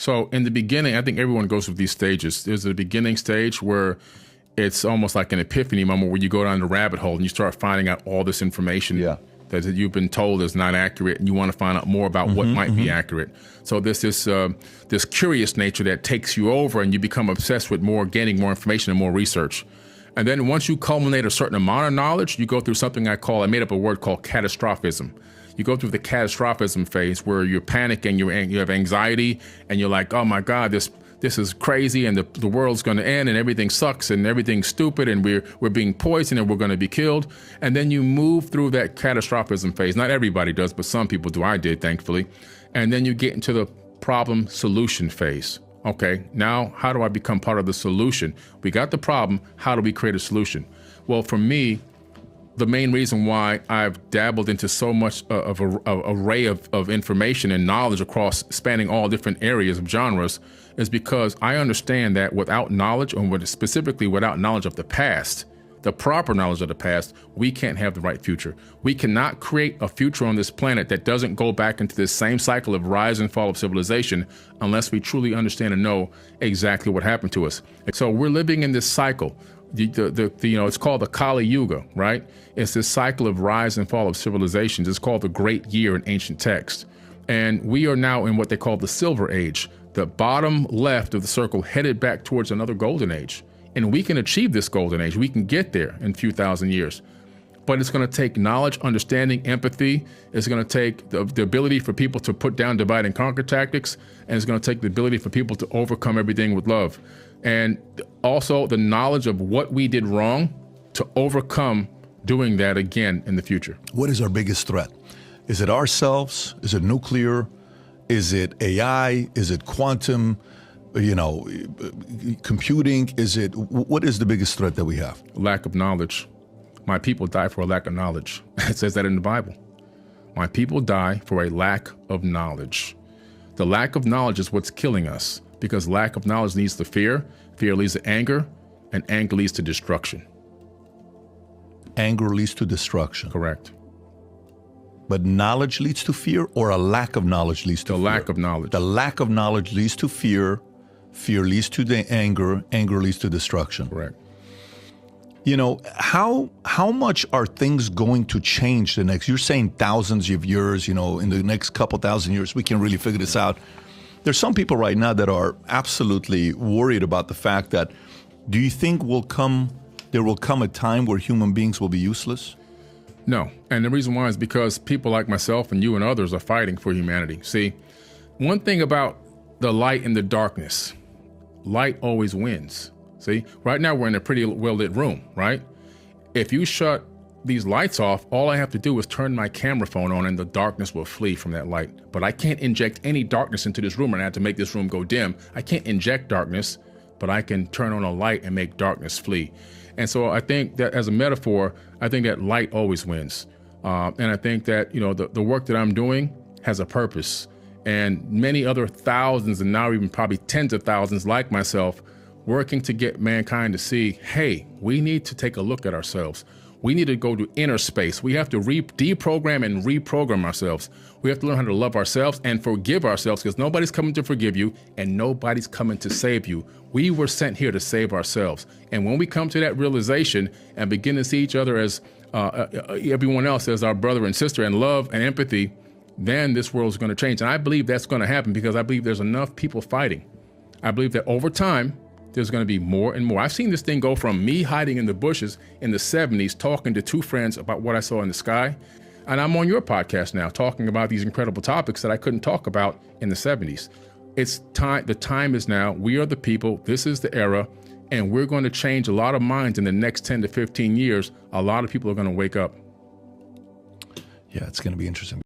So in the beginning, I think everyone goes through these stages. There's a beginning stage where it's almost like an epiphany moment where you go down the rabbit hole and you start finding out all this information that you've been told is not accurate, and you want to find out more about what might be accurate. So there's this curious nature that takes you over, and you become obsessed with gaining more information and more research. And then once you culminate a certain amount of knowledge, you go through something I made up a word called catastrophism. You go through the catastrophism phase where you're panicking, you have anxiety, and you're like, oh my God, this is crazy, and the world's going to end, and everything sucks, and everything's stupid, and we're being poisoned, and we're going to be killed. And then you move through that catastrophism phase. Not everybody does, but some people do. I did, thankfully. And then you get into the problem solution phase. Okay, now how do I become part of the solution? We got the problem. How do we create a solution? Well, for me, the main reason why I've dabbled into so much of an array of information and knowledge across spanning all different areas of genres is because I understand that without knowledge, or specifically without knowledge of the past, the proper knowledge of the past, we can't have the right future. We cannot create a future on this planet that doesn't go back into this same cycle of rise and fall of civilization unless we truly understand and know exactly what happened to us. So we're living in this cycle. It's called the Kali Yuga, right? It's this cycle of rise and fall of civilizations. It's called the Great Year in ancient texts. And we are now in what they call the Silver Age, the bottom left of the circle headed back towards another golden age. And we can achieve this golden age. We can get there in a few thousand years. But it's going to take knowledge, understanding, empathy. It's going to take the ability for people to put down divide and conquer tactics. And it's going to take the ability for people to overcome everything with love. And also the knowledge of what we did wrong to overcome doing that again in the future. What is our biggest threat? Is it ourselves? Is it nuclear? Is it AI? Is it quantum? Computing? What is the biggest threat that we have? Lack of knowledge. My people die for a lack of knowledge. It says that in the Bible. My people die for a lack of knowledge. The lack of knowledge is what's killing us, because lack of knowledge leads to fear, fear leads to anger, and anger leads to destruction. Anger leads to destruction. Correct. But knowledge leads to fear, or a lack of knowledge leads to fear? The lack of knowledge. The lack of knowledge leads to fear, fear leads to the anger leads to destruction. Correct. How much are things going to change you're saying thousands of years, in the next couple thousand years, we can really figure this out. There's some people right now that are absolutely worried about the fact that, do you think there will come a time where human beings will be useless? No. And the reason why is because people like myself and you and others are fighting for humanity. See, one thing about the light and the darkness, light always wins. See, right now we're in a pretty well-lit room, right? If you shut these lights off, all I have to do is turn my camera phone on and the darkness will flee from that light. But I can't inject any darkness into this room, and I have to make this room go dim. I can't inject darkness, but I can turn on a light and make darkness flee. And so I think that as a metaphor, I think that light always wins. And I think that, the work that I'm doing has a purpose. And many other thousands, and now even probably tens of thousands like myself, working to get mankind to see, hey, we need to take a look at ourselves. We need to go to inner space. We have to deprogram and reprogram ourselves. We have to learn how to love ourselves and forgive ourselves, because nobody's coming to forgive you and nobody's coming to save you. We were sent here to save ourselves. And when we come to that realization and begin to see each other as everyone else as our brother and sister, and love and empathy, then this world is going to change. And I believe that's going to happen because I believe there's enough people fighting. I believe that over time, there's going to be more and more. I've seen this thing go from me hiding in the bushes in the 70s, talking to two friends about what I saw in the sky. And I'm on your podcast now talking about these incredible topics that I couldn't talk about in the 70s. It's time. The time is now. We are the people. This is the era. And we're going to change a lot of minds in the next 10 to 15 years. A lot of people are going to wake up. Yeah, it's going to be interesting.